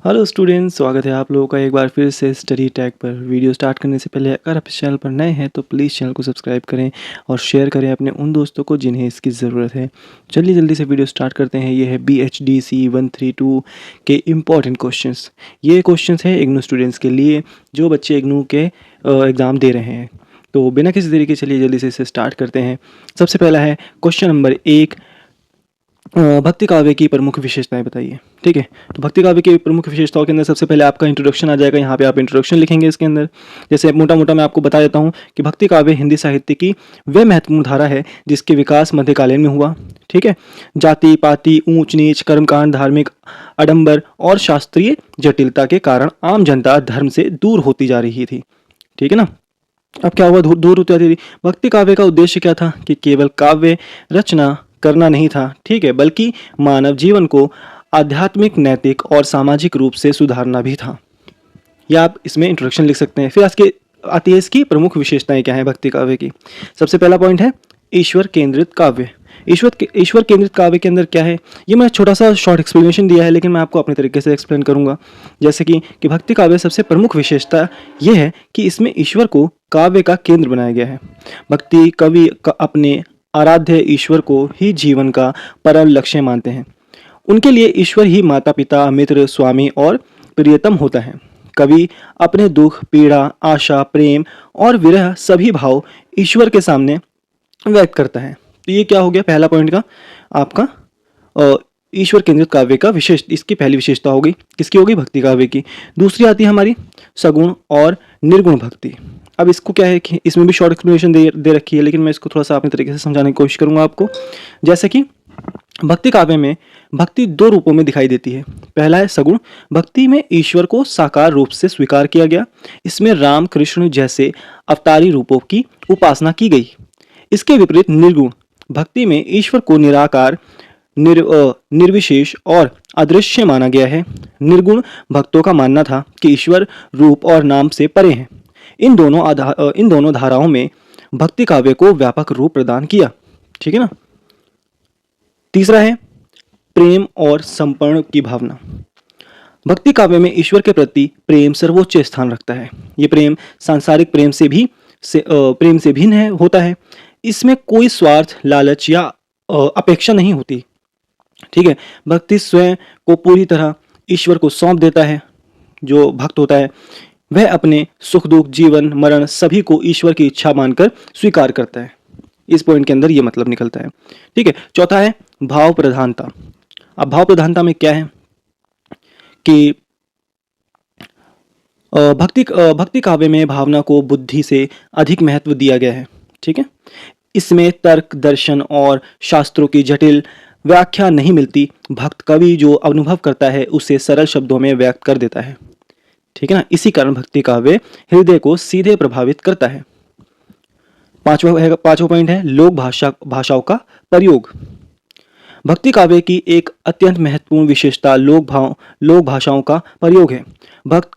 Hello students, स्वागत है आप लोगों का एक बार फिर से स्टडी टैग पर। वीडियो स्टार्ट करने से पहले अगर आप इस चैनल पर नए हैं तो प्लीज़ चैनल को सब्सक्राइब करें और शेयर करें अपने उन दोस्तों को जिन्हें इसकी ज़रूरत है। चलिए जल्दी से वीडियो स्टार्ट करते हैं। ये है BHDC 132 के इम्पॉर्टेंट क्वेश्चंस। ये क्वेश्चंस है इग्नू स्टूडेंट्स के लिए जो बच्चे इग्नू के एग्ज़ाम दे रहे हैं। तो बिना किसी देरी के चलिए जल्दी से इसे स्टार्ट करते हैं। सबसे पहला है क्वेश्चन नंबर 1, भक्ति काव्य की प्रमुख विशेषताएं बताइए। ठीक है, तो भक्ति काव्य की प्रमुख विशेषताओं के अंदर सबसे पहले आपका इंट्रोडक्शन आ जाएगा। यहाँ पे आप इंट्रोडक्शन लिखेंगे इसके अंदर। जैसे मोटा मोटा मैं आपको बता देता हूँ कि भक्ति काव्य हिंदी साहित्य की वह महत्वपूर्ण धारा है जिसके विकास मध्यकालीन में हुआ। ठीक है, जाति पाति, ऊंच नीच, कर्मकांड, धार्मिक आडंबर और शास्त्रीय जटिलता के कारण आम जनता धर्म से दूर होती जा रही थी। ठीक है ना। अब क्या हुआ, दूर होती जाती थी। भक्ति काव्य का उद्देश्य क्या था कि केवल काव्य रचना करना नहीं था, ठीक है, बल्कि मानव जीवन को आध्यात्मिक, नैतिक और सामाजिक रूप से सुधारना भी था। या आप इसमें इंट्रोडक्शन लिख सकते हैं। फिर आज के आती है इसकी प्रमुख विशेषताएं क्या है भक्ति काव्य की। सबसे पहला पॉइंट है ईश्वर केंद्रित काव्य। ईश्वर केंद्रित काव्य के अंदर क्या है, ये मैं छोटा सा शॉर्ट एक्सप्लेनेशन दिया है, लेकिन मैं आपको अपने तरीके से एक्सप्लेन करूंगा। जैसे कि भक्ति काव्य सबसे प्रमुख विशेषता यह है कि इसमें ईश्वर को काव्य का केंद्र बनाया गया है। भक्ति कवि अपने आराध्य ईश्वर को ही जीवन का परम लक्ष्य मानते हैं। उनके लिए ईश्वर ही माता पिता, मित्र, स्वामी और प्रियतम होता है। कवि अपने दुख, पीड़ा, आशा, प्रेम और विरह सभी भाव ईश्वर के सामने व्यक्त करता है। तो ये क्या हो गया पहला पॉइंट का आपका ईश्वर केंद्रित काव्य का इसकी पहली विशेषता होगी। किसकी होगी? भक्ति काव्य की। दूसरी आती है हमारी सगुण और निर्गुण भक्ति। अब इसको क्या है कि इसमें भी शॉर्ट एक्सप्लेनेशन दे रखी है, लेकिन मैं इसको थोड़ा सा अपने तरीके से समझाने की कोशिश करूंगा आपको। जैसे कि भक्ति काव्य में भक्ति दो रूपों में दिखाई देती है। पहला है सगुण भक्ति में ईश्वर को साकार रूप से स्वीकार किया गया। इसमें राम, कृष्ण जैसे अवतारी रूपों की उपासना की गई। इसके विपरीत निर्गुण भक्ति में ईश्वर को निराकार, निर्विशेष और अदृश्य माना गया है। निर्गुण भक्तों का मानना था कि ईश्वर रूप और नाम से परे हैं। इन दोनों धाराओं में भक्ति काव्य को व्यापक रूप प्रदान किया। ठीक है ना। तीसरा है प्रेम और समर्पण की भावना। भक्ति काव्य में ईश्वर के प्रति प्रेम सर्वोच्च स्थान रखता है। ये प्रेम सांसारिक प्रेम से भिन्न होता है। इसमें कोई स्वार्थ, लालच या अपेक्षा नहीं होती। ठीक है, भक्ति स्वयं को पूरी तरह ईश्वर को सौंप देता है। जो भक्त होता है वह अपने सुख दुख, जीवन मरण सभी को ईश्वर की इच्छा मानकर स्वीकार करता है। इस पॉइंट के अंदर यह मतलब निकलता है। ठीक है, चौथा है भाव प्रधानता। अब भाव प्रधानता में क्या है कि भक्ति काव्य में भावना को बुद्धि से अधिक महत्व दिया गया है। ठीक है, इसमें तर्क, दर्शन और शास्त्रों की जटिल व्याख्या नहीं मिलती। भक्त कवि जो अनुभव करता है उसे सरल शब्दों में व्यक्त कर देता है। ठीक है ना। इसी कारण भक्ति काव्य हृदय को सीधे प्रभावित करता है। पांचवा पॉइंट है लोक भाषाओं का प्रयोग। भक्ति काव्य की एक अत्यंत महत्वपूर्ण विशेषता लोक भाषाओं का प्रयोग है। भक्त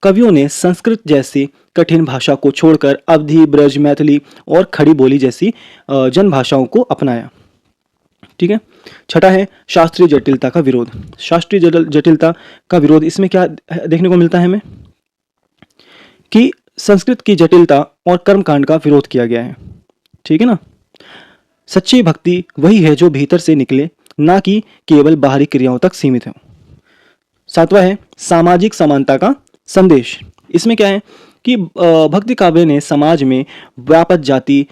कवियों ने संस्कृत जैसी कठिन भाषा को छोड़कर अवधी, ब्रज, मैथिली और खड़ी बोली जैसी जन भाषाओं को अपनाया। ठीक है। छठा है शास्त्रीय जटिलता का विरोध। शास्त्रीय जटिलता का विरोध इसमें क्या देखने को मिलता है हमें कि संस्कृत की जटिलता और कर्मकांड का विरोध किया गया है। ठीक है ना। सच्ची भक्ति वही है जो भीतर से निकले, ना कि केवल बाहरी क्रियाओं तक सीमित है। सातवां है सामाजिक समानता का संदेश। इसमें क्या है कि भक्ति काव्य ने समाज में व्यापक जाति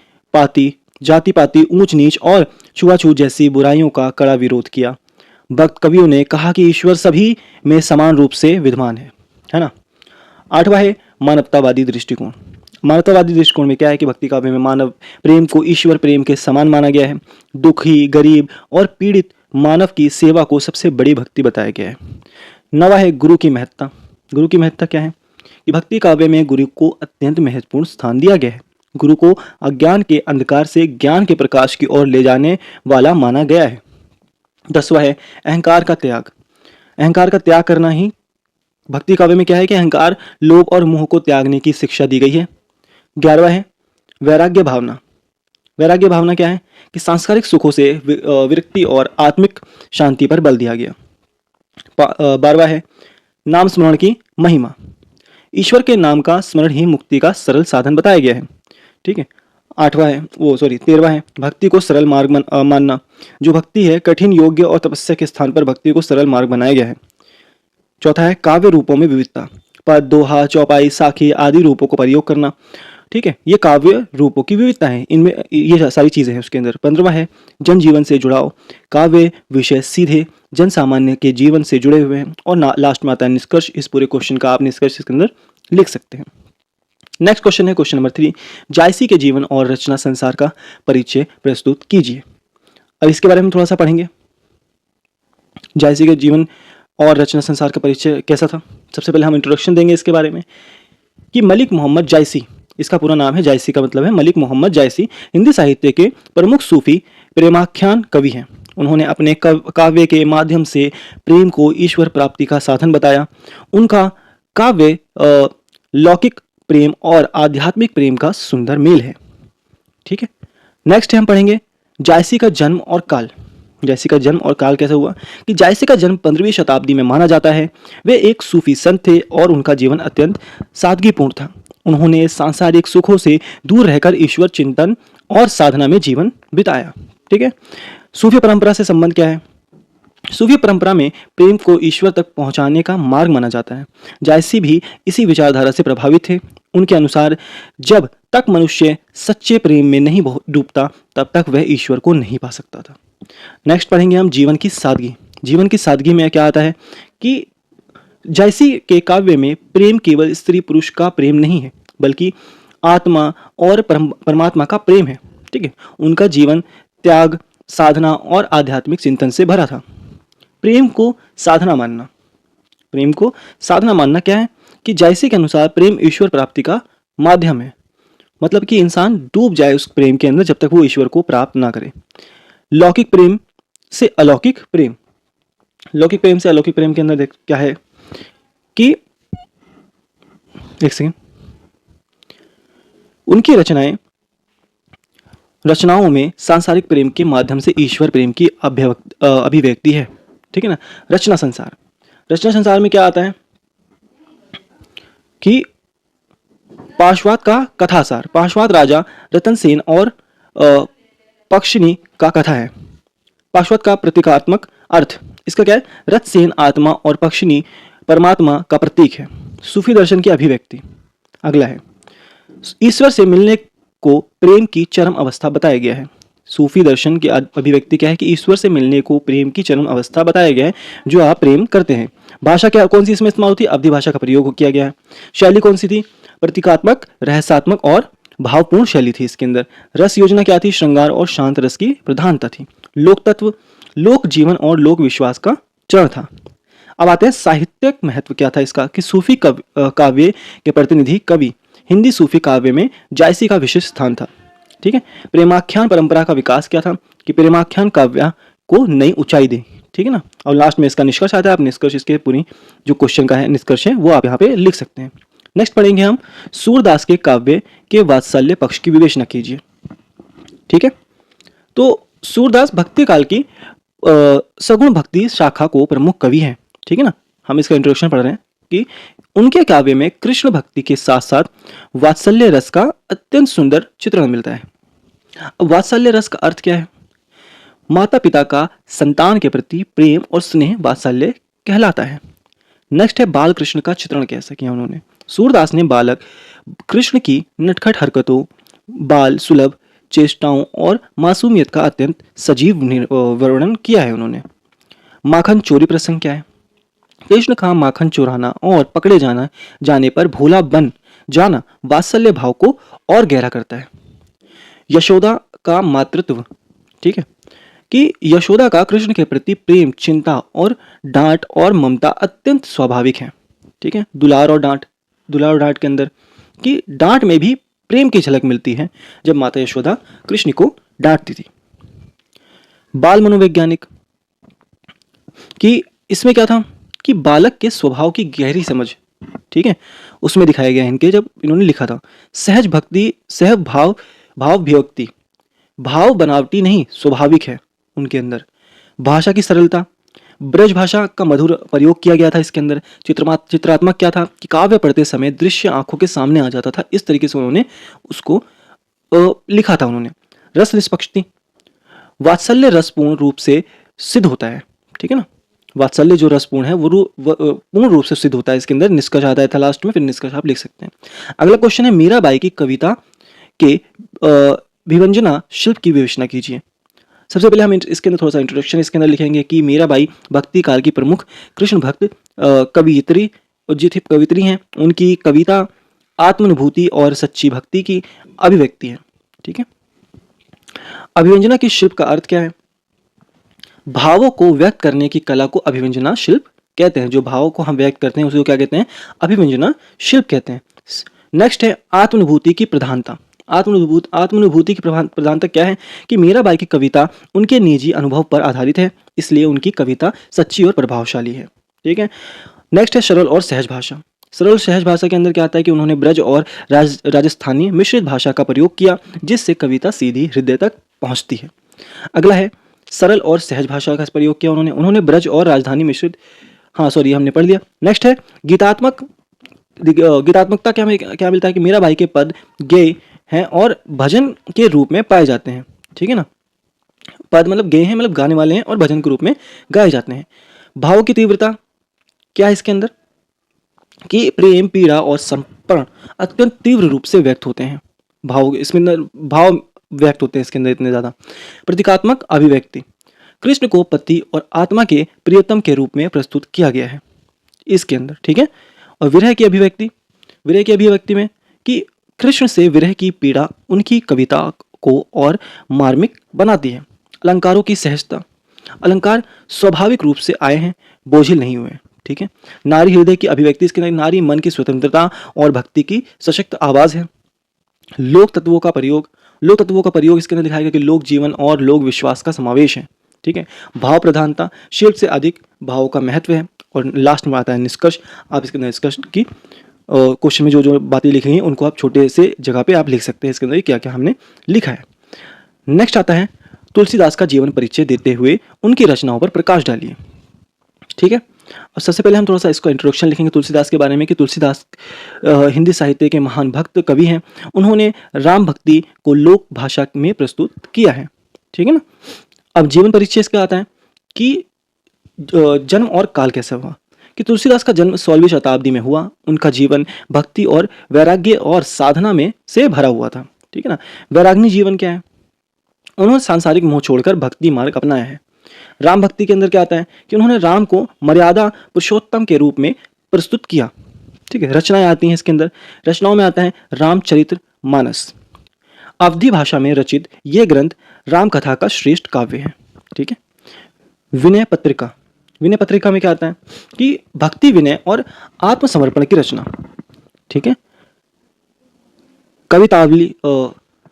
पाति, ऊंच नीच और छुआछूत जैसी बुराइयों का कड़ा विरोध किया। भक्त कवियों ने कहा कि ईश्वर सभी में समान रूप से विद्यमान है ना। आठवां है मानवतावादी दृष्टिकोण। मानवतावादी दृष्टिकोण में क्या है कि भक्ति काव्य में मानव प्रेम को ईश्वर प्रेम के समान माना गया है। दुखी, गरीब और पीड़ित मानव की सेवा को सबसे बड़ी भक्ति बताया गया है। नवा है गुरु की महत्ता। गुरु की महत्ता क्या है कि भक्ति काव्य में गुरु को अत्यंत महत्वपूर्ण स्थान दिया गया है। गुरु को अज्ञान के अंधकार से ज्ञान के प्रकाश की ओर ले जाने वाला माना गया है। 10वां है अहंकार का त्याग। अहंकार का त्याग करना ही भक्ति काव्य में क्या है कि अहंकार, लोभ और मोह को त्यागने की शिक्षा दी गई है। 11वां है वैराग्य भावना। वैराग्य भावना क्या है कि सांसारिक सुखों से विरक्ति और आत्मिक शांति पर बल दिया गया। 12वां है नाम स्मरण की महिमा। ईश्वर के नाम का स्मरण ही मुक्ति का सरल साधन बताया गया है। ठीक है। 13वां है भक्ति को सरल मार्ग मानना। जो भक्ति है कठिन योग्य और तपस्या के स्थान पर भक्ति को सरल मार्ग बनाया गया है। चौथा है काव्य रूपों में विविधता। पद, दोहा, चौपाई, साखी आदि रूपों को प्रयोग करना। ठीक है, ये काव्य रूपों की विविधता है, इनमें ये सारी चीजें हैं उसके अंदर। 15वां है जनजीवन से जुड़ाव। काव्य विषय सीधे जन सामान्य के जीवन से जुड़े हुए हैं। और लास्ट में आता है निष्कर्ष। इस पूरे क्वेश्चन का आप निष्कर्ष इसके अंदर लिख सकते हैं। नेक्स्ट क्वेश्चन है क्वेश्चन नंबर 3, जायसी के जीवन और रचना संसार का परिचय प्रस्तुत कीजिए। अब इसके बारे में थोड़ा सा पढ़ेंगे। जायसी के जीवन और रचना संसार का परिचय कैसा था। सबसे पहले हम इंट्रोडक्शन देंगे इसके बारे में कि मलिक मोहम्मद जायसी, इसका पूरा नाम है, जायसी का मतलब है मलिक मोहम्मद जायसी, हिंदी साहित्य के प्रमुख सूफी प्रेमाख्यान कवि हैं। उन्होंने अपने काव्य के माध्यम से प्रेम को ईश्वर प्राप्ति का साधन बताया। उनका काव्य लौकिक प्रेम और आध्यात्मिक प्रेम का सुंदर मेल है। ठीक है। नेक्स्ट हम पढ़ेंगे जायसी का जन्म और काल। जायसी का जन्म और काल कैसे हुआ कि जायसी का जन्म 15वीं शताब्दी में माना जाता है। वे एक सूफी संत थे और उनका जीवन अत्यंत सादगीपूर्ण था। उन्होंने सांसारिक सुखों से दूर रहकर ईश्वर चिंतन और साधना में जीवन बिताया। ठीक है। सूफी परंपरा से संबंध क्या है। सूफी परंपरा में प्रेम को ईश्वर तक पहुंचाने का मार्ग माना जाता है। जायसी भी इसी विचारधारा से प्रभावित थे। उनके अनुसार जब तक मनुष्य सच्चे प्रेम में नहीं डूबता तब तक वह ईश्वर को नहीं पा सकता था। नेक्स्ट पढ़ेंगे हम जीवन की सादगी। जीवन की सादगी में क्या आता है कि जायसी के काव्य में प्रेम केवल स्त्री पुरुष का प्रेम नहीं है बल्कि आत्मा और परमात्मा का प्रेम है। ठीक है। उनका जीवन त्याग, साधना और आध्यात्मिक चिंतन से भरा था। प्रेम को साधना मानना। प्रेम को साधना मानना क्या है कि जायसी के अनुसार प्रेम ईश्वर प्राप्ति का माध्यम है। मतलब कि इंसान डूब जाए उस प्रेम के अंदर जब तक वो ईश्वर को प्राप्त ना करे। लौकिक प्रेम से अलौकिक प्रेम। लौकिक प्रेम से अलौकिक प्रेम के अंदर देख क्या है कि एक सेकेंड, उनकी रचनाओं में सांसारिक प्रेम के माध्यम से ईश्वर प्रेम की अभिव्यक्ति है। ठीक है ना। रचना संसार में क्या आता है कि पाशवात का कथासार। पाशवात राजा रतन सेन और पक्षिणी का कथा है। पाशवात का प्रतीकात्मक अर्थ इसका क्या है, रथ सेन आत्मा और पक्षिणी परमात्मा का प्रतीक है। सूफी दर्शन की अभिव्यक्ति। अगला है ईश्वर से मिलने को प्रेम की चरम अवस्था बताया गया है। सूफी दर्शन की अभिव्यक्ति क्या है कि ईश्वर से मिलने को प्रेम की चरम अवस्था बताया गया है जो आप प्रेम करते हैं। भाषा क्या कौन सी इसमें इस्तेमाल होती है, अवधि भाषा का प्रयोग किया गया है। शैली कौन सी थी, प्रतीकात्मक, रहस्यात्मक और भावपूर्ण शैली थी इसके अंदर। रस योजना क्या थी, श्रृंगार और शांत रस की प्रधानता थी। लोक तत्व, लोक जीवन और लोक विश्वास का चरण था। अब आते हैं साहित्यिक महत्व क्या था इसका कि सूफी काव्य के प्रतिनिधि कवि। हिंदी सूफी काव्य में जायसी का विशेष स्थान था। ठीक है। प्रेमाख्यान परंपरा का विकास क्या था कि प्रेमाख्यान काव्य को नई ऊंचाई दे। ठीक है ना। और लास्ट में इसका निष्कर्ष आता है। आप निष्कर्ष इसके पूरी जो क्वेश्चन का है निष्कर्ष है वो आप यहाँ पे लिख सकते हैं। नेक्स्ट पढ़ेंगे हम सूरदास के काव्य के वात्सल्य पक्ष की विवेचना कीजिए। ठीक है। तो सूरदास भक्ति काल की सगुण भक्ति शाखा को प्रमुख कवि हैं। ठीक है ना। हम इसका इंट्रोडक्शन पढ़ रहे हैं कि उनके काव्य में कृष्ण भक्ति के साथ साथ वात्सल्य रस का अत्यंत सुंदर चित्रण मिलता है। वात्सल्य रस का अर्थ क्या है, माता पिता का संतान के प्रति प्रेम और स्नेह वात्सल्य कहलाता है। नेक्स्ट है बाल कृष्ण का चित्रण कैसे किया उन्होंने। सूरदास ने बालक कृष्ण की नटखट हरकतों, बाल सुलभ चेष्टाओं और मासूमियत का अत्यंत सजीव वर्णन किया है उन्होंने। माखन चोरी प्रसंग क्या है, कृष्ण का माखन चुराना और पकड़े जाने पर भोला बन जाना वात्सल्य भाव को और गहरा करता है। यशोदा का मातृत्व। ठीक है कि यशोदा का कृष्ण के प्रति प्रेम, चिंता और डांट और ममता अत्यंत स्वाभाविक है। ठीक है। दुलार और डांट के अंदर कि डांट में भी प्रेम की झलक मिलती है जब माता यशोदा कृष्ण को डांटती थी। बाल मनोवैज्ञानिक कि इसमें क्या था कि बालक के स्वभाव की गहरी समझ, ठीक है, उसमें दिखाया गया है इनके जब इन्होंने लिखा था। सहज भक्ति, सहज भावाभिव्यक्ति, भाव बनावटी नहीं स्वाभाविक है उनके अंदर। भाषा की सरलता, ब्रज भाषा का मधुर प्रयोग किया गया था इसके अंदर। चित्रात्मक क्या था कि काव्य पढ़ते समय दृश्य आंखों के सामने आ जाता था, इस तरीके से उन्होंने उसको लिखा था उन्होंने। रस निष्पक्ष थी। वात्सल्य रसपूर्ण रूप से सिद्ध होता है, ठीक है ना। वात्सल्य जो रसपूर्ण है वो पूर्ण रूप से सिद्ध होता है। इसके अंदर निष्कर्ष आता था लास्ट में, फिर निष्कर्ष आप लिख सकते हैं। अगला क्वेश्चन है, मीराबाई की कविता के विभंजना शिल्प की विवेचना कीजिए। सबसे पहले हम इसके अंदर थोड़ा सा इंट्रोडक्शन इसके अंदर लिखेंगे कि मीराबाई भक्ति काल की प्रमुख कृष्ण भक्त कवियत्री कवित्री हैं। उनकी कविता आत्मानुभूति और सच्ची भक्ति की अभिव्यक्ति है, ठीक है। अभिव्यंजना की शिल्प का अर्थ क्या है? भावों को व्यक्त करने की कला को अभिव्यंजना शिल्प कहते हैं। जो भावों को हम व्यक्त करते हैं उसको क्या कहते हैं? अभिव्यंजना शिल्प कहते हैं। नेक्स्ट है आत्मानुभूति की प्रधानता। आत्मानुभूति की प्रधानता क्या है कि मीराबाई की कविता उनके निजी अनुभव पर आधारित है, इसलिए उनकी कविता सच्ची और प्रभावशाली है, ठीक है। नेक्स्ट है सरल और सहज भाषा। सरल सहज भाषा के अंदर क्या आता है कि उन्होंने ब्रज और राजस्थानी मिश्रित भाषा का प्रयोग किया, जिससे कविता सीधी हृदय तक पहुंचती है। अगला है सरल और सहज भाषा का प्रयोग किया उन्होंने ब्रज और राजधानी मिश्रित, हमने पढ़ लिया। नेक्स्ट है गीतात्मकता। क्या मिलता है कि मीराबाई के पद गेय हैं और भजन के रूप में पाए जाते हैं, ठीक है ना। पद मतलब गेय हैं, मतलब गाने वाले हैं, और भजन के रूप में गाए जाते हैं। भाव की तीव्रता क्या है इसके अंदर कि प्रेम, पीड़ा और समर्पण अत्यंत तीव्र रूप से व्यक्त होते हैं। भाव व्यक्त होते हैं इसके अंदर इतने ज्यादा। प्रतीकात्मक अभिव्यक्ति, कृष्ण को पति और आत्मा के प्रियतम के रूप में प्रस्तुत किया गया है इसके अंदर, ठीक है। और विरह की अभिव्यक्ति में कि कृष्ण से विरह की पीड़ा उनकी कविता को और मार्मिक बनाती है। अलंकारों की सहजता, अलंकार स्वाभाविक रूप से आए हैं, बोझिल नहीं हुए, ठीक है। नारी हृदय की अभिव्यक्ति, इसके अंदर नारी मन की स्वतंत्रता और भक्ति की सशक्त आवाज है। लोक तत्वों का प्रयोग इसके अंदर दिखाएगा कि लोक जीवन और लोक विश्वास का समावेश है, ठीक है। भाव प्रधानता, शिल्प से अधिक भावों का महत्व है। और लास्ट में आता है निष्कर्ष। आप इसके अंदर निष्कर्ष की क्वेश्चन में जो बातें लिखी हैं उनको आप छोटे से जगह पे आप लिख सकते हैं इसके अंदर क्या क्या हमने लिखा है। नेक्स्ट आता है तुलसीदास का जीवन परिचय देते हुए उनकी रचनाओं पर प्रकाश डालिए, ठीक है। और सबसे पहले हम थोड़ा सा इसको इंट्रोडक्शन लिखेंगे तुलसीदास के बारे में कि तुलसीदास हिंदी साहित्य के महान भक्त कवि हैं। उन्होंने राम भक्ति को लोक भाषा में प्रस्तुत किया है, ठीक है ना। अब जीवन परिचय इसका आता है कि जन्म और काल कैसे हुआ, कि तुलसीदास का जन्म 16वीं शताब्दी में हुआ। उनका जीवन भक्ति और वैराग्य और साधना में से भरा हुआ था, ठीक है ना। वैराग्य जीवन क्या है? उन्होंने सांसारिक मोह छोड़कर भक्ति मार्ग अपनाया है। राम भक्ति के अंदर क्या आता है कि उन्होंने राम को मर्यादा पुरुषोत्तम के रूप में प्रस्तुत किया, ठीक है। रचनाएं आती हैं इसके अंदर, रचनाओं में आता है रामचरित मानस। अवधी भाषा में रचित यह ग्रंथ राम कथा का श्रेष्ठ काव्य है, ठीक है। विनय पत्रिका में क्या आता है कि भक्ति, विनय और आत्मसमर्पण की रचना, ठीक है। कवितावली,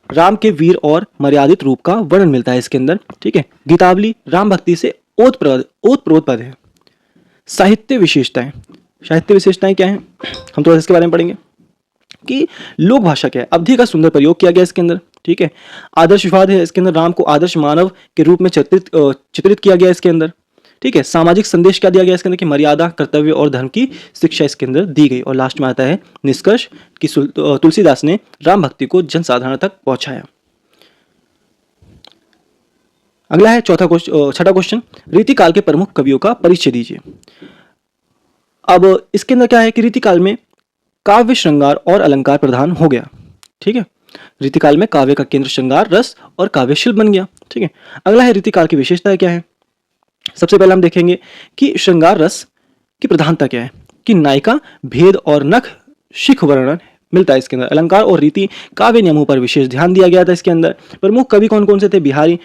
राम के वीर और मर्यादित रूप का वर्णन मिलता है इसके अंदर, ठीक है। गीतावली राम भक्ति से ओतप्रोत पद है। साहित्य विशेषताएं क्या है, हम थोड़ा इसके बारे में पढ़ेंगे कि लोक भाषा क्या है। अवधि का सुंदर प्रयोग किया गया इसके अंदर, ठीक है। आदर्शवाद है इसके अंदर, राम को आदर्श मानव के रूप में चित्रित किया गया इसके अंदर, ठीक है। सामाजिक संदेश क्या दिया गया इसके अंदर कि मर्यादा, कर्तव्य और धर्म की शिक्षा इसके अंदर दी गई। और लास्ट में आता है निष्कर्ष कि तुलसीदास ने राम भक्ति को जनसाधारण तक पहुंचाया। अगला है छठा क्वेश्चन, रीतिकाल के प्रमुख कवियों का परिचय दीजिए। अब इसके अंदर क्या है कि रीतिकाल में काव्य, श्रृंगार और अलंकार प्रधान हो गया, ठीक है। रीतिकाल में काव्य का केंद्र श्रृंगार, रस और काव्य शिल्प बन गया, ठीक है। अगला है रीतिकाल की विशेषताएं क्या है। सबसे पहले हम देखेंगे कि श्रृंगार रस की प्रधानता क्या है कि नायिका, भेद और नख शिख वर्णन मिलता है इसके अंदर। अलंकार और रीति काव्य नियमों पर विशेष ध्यान दिया गया था इसके अंदर। प्रमुख कवि कौन कौन से थे? बिहारी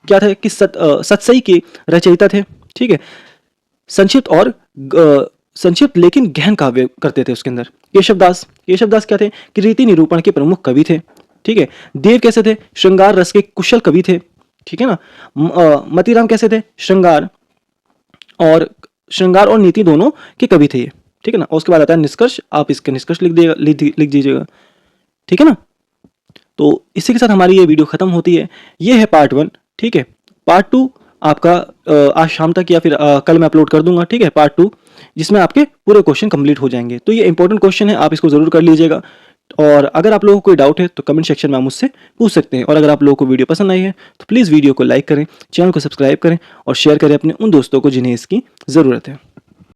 क्या थे कि सतसई के रचयिता थे, ठीक है। संक्षिप्त लेकिन गहन काव्य करते थे उसके अंदर। केशवदास क्या थे कि रीति निरूपण के प्रमुख कवि थे, ठीक है। देव कैसे थे? श्रृंगार रस के कुशल कवि थे, ठीक है ना। मतीराम कैसे थे? श्रृंगार और नीति दोनों के कवि थे ये, ठीक है ना। और उसके बाद आता है निष्कर्ष। आप इसका निष्कर्ष लिख दीजिएगा, ठीक है ना। तो इसी के साथ हमारी ये वीडियो खत्म होती है। ये है पार्ट 1, ठीक है। पार्ट 2 आपका आज शाम तक या फिर कल मैं अपलोड कर दूंगा, ठीक है, पार्ट 2, जिसमें आपके पूरे क्वेश्चन कंप्लीट हो जाएंगे। तो ये इंपॉर्टेंट क्वेश्चन है, आप इसको ज़रूर कर लीजिएगा। और अगर आप लोगों को कोई डाउट है तो कमेंट सेक्शन में आप मुझसे पूछ सकते हैं। और अगर आप लोगों को वीडियो पसंद आई है तो प्लीज़ वीडियो को लाइक करें, चैनल को सब्सक्राइब करें और शेयर करें अपने उन दोस्तों को जिन्हें इसकी ज़रूरत है।